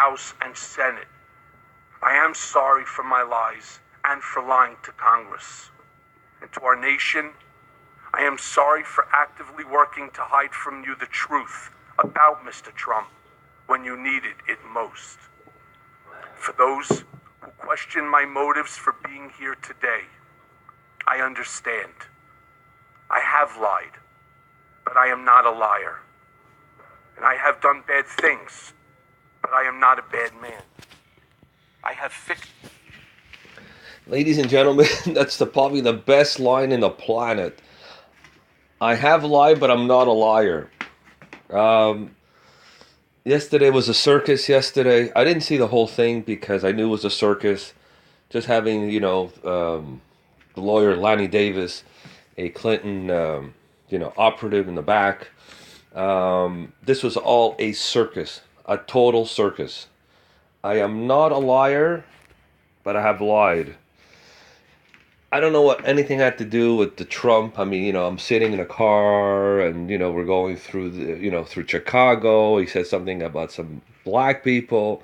House and Senate, I am sorry for my lies and for lying to Congress. And to our nation, I am sorry for actively working to hide from you the truth about Mr. Trump when you needed it most. For those who question my motives for being here today, I understand. I have lied, but I am not a liar. And I have done bad things, but I am not a bad man. I have fixed... Ladies and gentlemen, that's probably the best line in the planet. I have lied, but I'm not a liar. Yesterday was a circus yesterday. I didn't see the whole thing because I knew it was a circus. Just having, the lawyer Lanny Davis, a Clinton, operative in the back. This was all a circus, a total circus. I am not a liar, but I have lied. I don't know what anything had to do with the Trump. I mean, I'm sitting in a car and, we're going through through Chicago. He said something about some black people.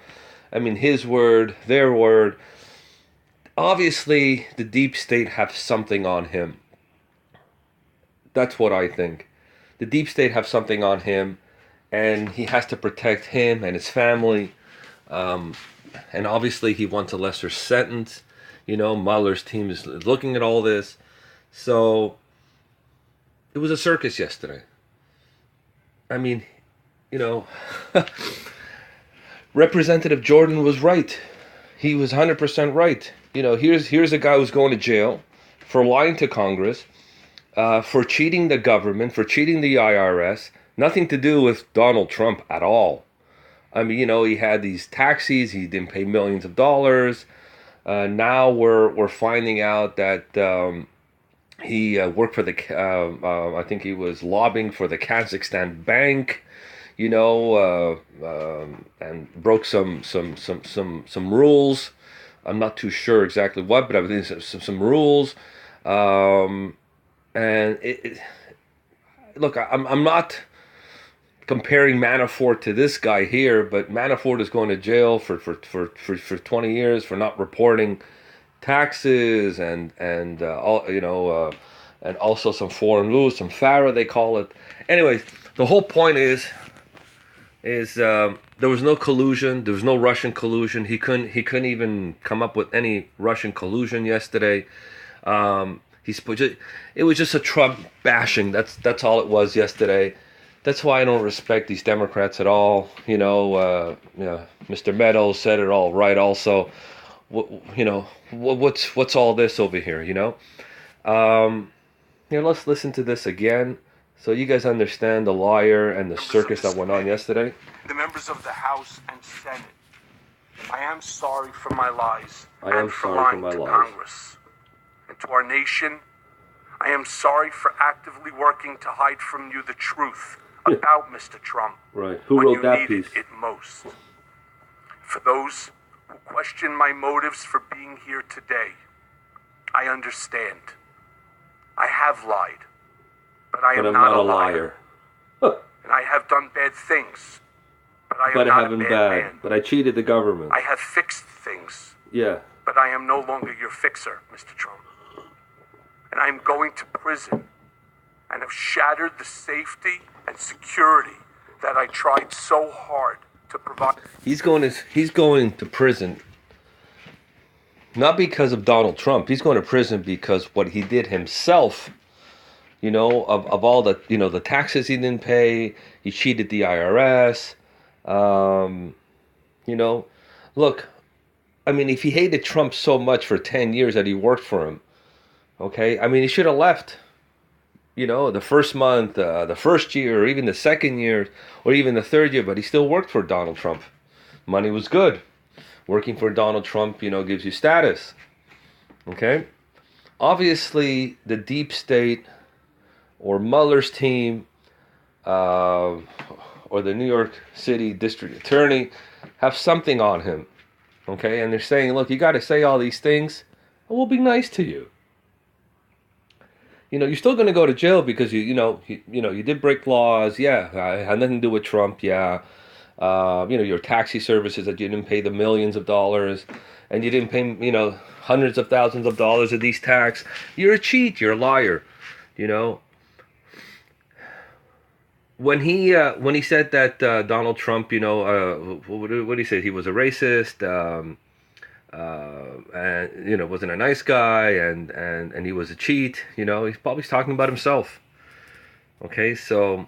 I mean, his word, their word. Obviously, the deep state have something on him. That's what I think. The deep state have something on him, and he has to protect him and his family. And obviously, he wants a lesser sentence. Mueller's team is looking at all this. So, it was a circus yesterday. I mean, Representative Jordan was right. He was 100% right. Here's a guy who's going to jail for lying to Congress, for cheating the government, for cheating the IRS. Nothing to do with Donald Trump at all. I mean, he had these taxis. He didn't pay millions of dollars. Now we're finding out that he worked for the. I think he was lobbying for the Kazakhstan bank, and broke some rules. I'm not too sure exactly what, but I think some rules. And look, I'm not comparing Manafort to this guy here, but Manafort is going to jail for 20 years for not reporting taxes and also some foreign rules, some FARA they call it. Anyways, the whole point is there was no collusion. There was no Russian collusion. He couldn't even come up with any Russian collusion yesterday. It was just a Trump bashing. That's all it was yesterday. That's why I don't respect these Democrats at all. Mr. Meadows said it all right. Also, what's all this over here? Let's listen to this again, so you guys understand the liar and the circus that went on yesterday. The members of the House and Senate, I am sorry for my lies and for lying to Congress. And to our nation, I am sorry for actively working to hide from you the truth about Mr. Trump. Right. Who wrote that piece? When you needed it most. For those who question my motives for being here today, I understand. I have lied, but I am not a liar. Huh. And I have done bad things, but I am not a bad man. But I cheated the government. I have fixed things. Yeah. But I am no longer your fixer, Mr. Trump. And I am going to prison and have shattered the safety and security that I tried so hard to provide. He's going to prison not because of Donald Trump. He's going to prison because what he did himself, of all the, the taxes he didn't pay, he cheated the IRS. Look, I mean, if he hated Trump so much for 10 years that he worked for him, okay, I mean, he should have left. The first month, the first year, or even the second year, or even the third year, but he still worked for Donald Trump. Money was good. Working for Donald Trump, gives you status. Okay? Obviously, the deep state, or Mueller's team, or the New York City District Attorney, have something on him. Okay? And they're saying, look, you got to say all these things, and we'll be nice to you. You're still going to go to jail because you did break laws. Yeah, I had nothing to do with Trump. Yeah, Your taxi services that you didn't pay the millions of dollars, and you didn't pay, hundreds of thousands of dollars of these tax. You're a cheat. You're a liar. You know, when he said that Donald Trump, what did he say? He was a racist, and wasn't a nice guy, and he was a cheat. He's probably talking about himself. Okay, so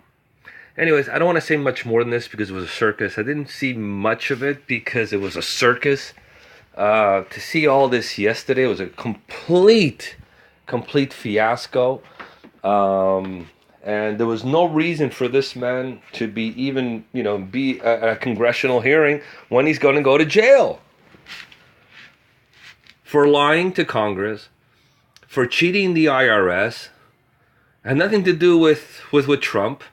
anyways, I don't want to say much more than this because it was a circus. I didn't see much of it because it was a circus. To see all this yesterday was a complete fiasco. And there was no reason for this man to be even, be at a congressional hearing when he's going to go to jail for lying to Congress, for cheating the IRS, had nothing to do with Trump.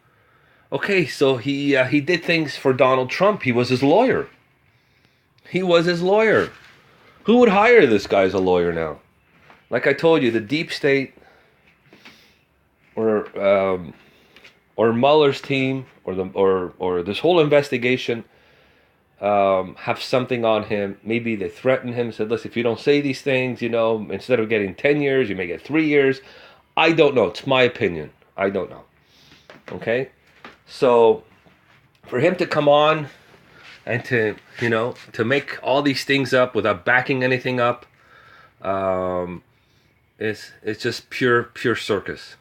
Okay, so he did things for Donald Trump. He was his lawyer. He was his lawyer. Who would hire this guy as a lawyer now? Like I told you, the deep state or Mueller's team or this whole investigation have something on him. Maybe they threatened him, said, listen, if you don't say these things, instead of getting 10 years, you may get 3 years. I don't know. It's my opinion. I don't know. Okay? So for him to come on and to make all these things up without backing anything up, it's just pure circus.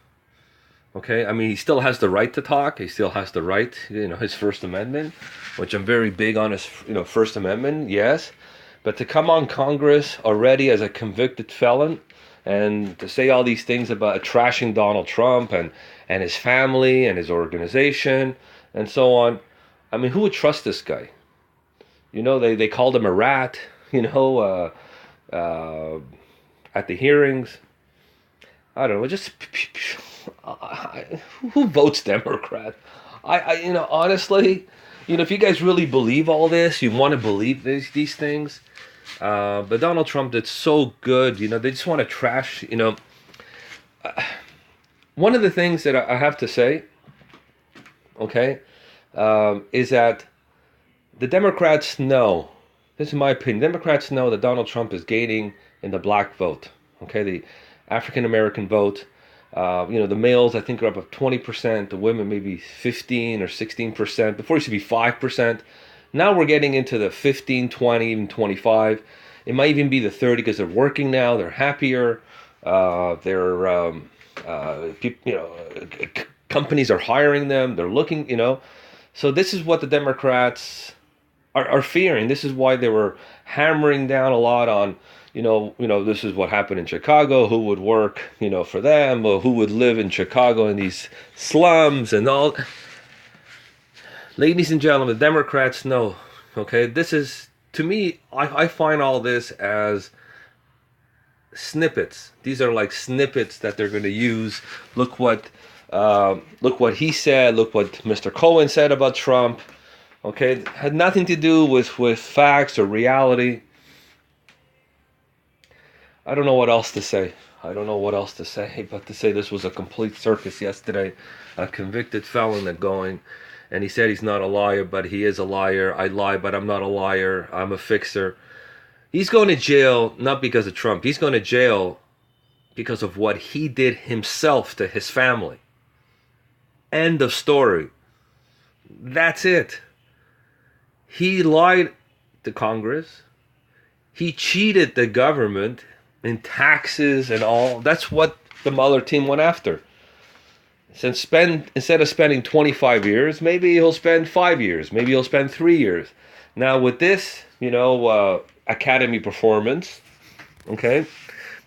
Okay, I mean, he still has the right to talk. He still has the right, his First Amendment, which I'm very big on his, First Amendment, yes. But to come on Congress already as a convicted felon and to say all these things about trashing Donald Trump and his family and his organization and so on, I mean, who would trust this guy? They called him a rat, at the hearings. I don't know, just who votes Democrat? Honestly, if you guys really believe all this, you want to believe these things. But Donald Trump did so good. They just want to trash. One of the things that I have to say, okay, is that the Democrats know. This is my opinion. Democrats know that Donald Trump is gaining in the black vote. Okay, the African American vote. The males I think are up of 20%. The women maybe 15 or 16%. Before it used to be 5%. Now we're getting into the 15, 20, even 25. It might even be the 30 because they're working now. They're happier. Companies are hiring them. They're looking. So this is what the Democrats are fearing. This is why they were hammering down a lot on. This is what happened in Chicago. Who would work, for them, or who would live in Chicago in these slums and all. Ladies and gentlemen, the Democrats know. Okay, this is, to me, I find all this as snippets. These are like snippets that they're going to use. Look what he said. Look what Mr. Cohen said about Trump. Okay, it had nothing to do with facts or reality. I don't know what else to say. But to say this was a complete circus yesterday. A convicted felon going, and he said he's not a liar, but he is a liar. I lie, but I'm not a liar. I'm a fixer. He's going to jail not because of Trump. He's going to jail because of what he did himself to his family. End of story. That's it. He lied to Congress. He cheated the government in taxes and all. That's what the Mueller team went after. Instead of spending 25 years, maybe he'll spend 5 years. Maybe he'll spend 3 years. Now with this, Academy performance, okay,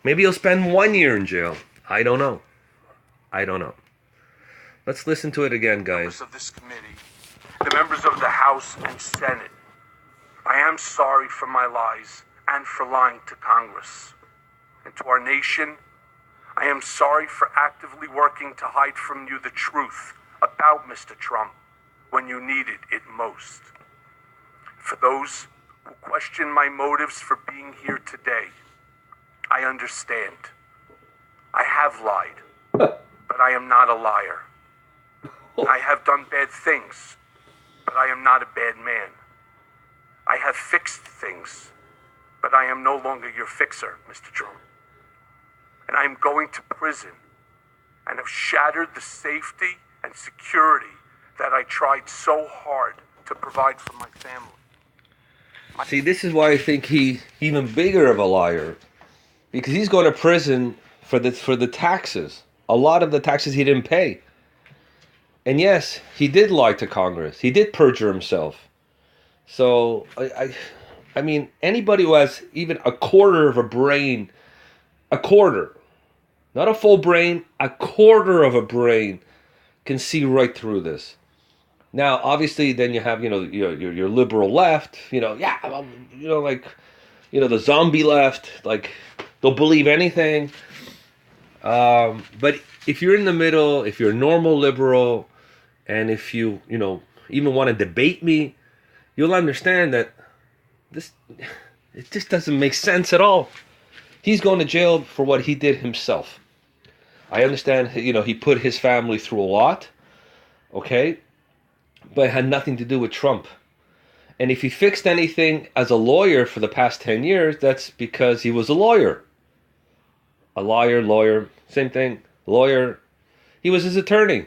maybe he'll spend 1 year in jail. I don't know. Let's listen to it again, guys. Members of this committee, the members of the House and Senate, I am sorry for my lies and for lying to Congress. And to our nation, I am sorry for actively working to hide from you the truth about Mr. Trump when you needed it most. For those who question my motives for being here today, I understand. I have lied, but I am not a liar. I have done bad things, but I am not a bad man. I have fixed things, but I am no longer your fixer, Mr. Trump. And I am going to prison and have shattered the safety and security that I tried so hard to provide for my family. See, this is why I think he's even bigger of a liar, because he's going to prison for the taxes. A lot of the taxes he didn't pay. And yes, he did lie to Congress. He did perjure himself. So I mean, anybody who has even a quarter of a brain, a quarter, not a full brain, a quarter of a brain, can see right through this. Now, obviously, then you have, your liberal left, like, the zombie left, like, they'll believe anything. But if you're in the middle, if you're a normal liberal, and if you, even want to debate me, you'll understand that it just doesn't make sense at all. He's going to jail for what he did himself. I understand, he put his family through a lot, okay? But it had nothing to do with Trump. And if he fixed anything as a lawyer for the past 10 years, that's because he was a lawyer. A lawyer, same thing, lawyer. He was his attorney.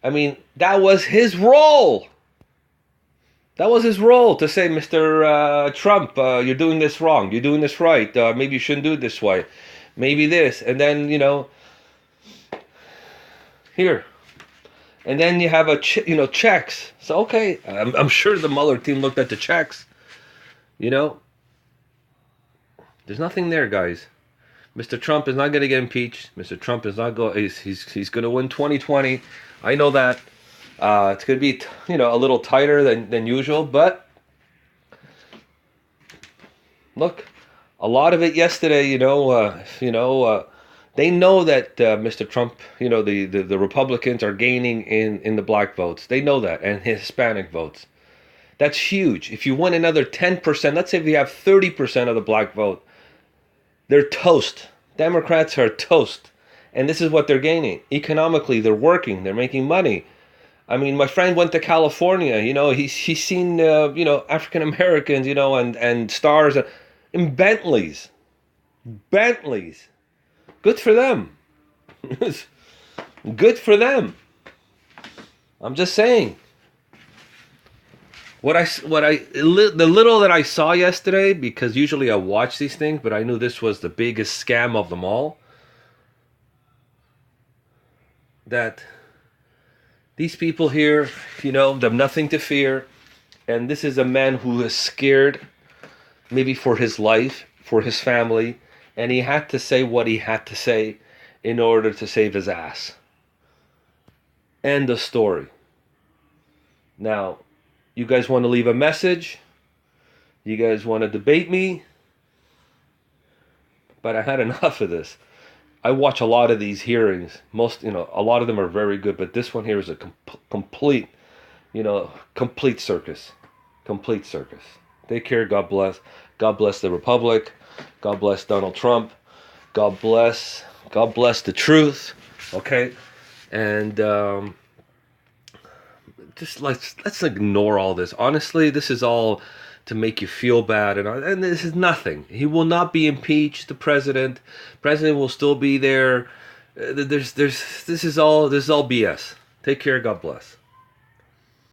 I mean, that was his role. That was his role, to say, Mr. Trump, you're doing this wrong. You're doing this right. Maybe you shouldn't do it this way. Maybe this. And then, here. And then you have checks. So, okay, I'm sure the Mueller team looked at the checks. There's nothing there, guys. Mr. Trump is not going to get impeached. Mr. Trump is not going. He's going to win 2020. I know that. It's going to be, a little tighter than usual. But look, a lot of it yesterday. They know that Mr. Trump, the Republicans are gaining in the black votes. They know that, and Hispanic votes. That's huge. If you win another 10%, let's say if you have 30% of the black vote, they're toast. Democrats are toast. And this is what they're gaining. Economically, they're working. They're making money. I mean, my friend went to California. He's seen, African Americans, and stars in Bentleys. Bentleys. Good for them. Good for them. I'm just saying. The little that I saw yesterday, because usually I watch these things, but I knew this was the biggest scam of them all. That these people here, they have nothing to fear. And this is a man who is scared, maybe for his life, for his family. And he had to say what he had to say in order to save his ass. End of story. Now, you guys want to leave a message? You guys want to debate me? But I had enough of this. I watch a lot of these hearings. A lot of them are very good, but this one here is a complete circus. Complete circus. Take care. God bless. God bless the Republic. God bless Donald Trump. God bless the truth. Okay? And just let's ignore all this. Honestly, this is all to make you feel bad, and this is nothing. He will not be impeached. The president will still be there. This is all BS. Take care. God bless.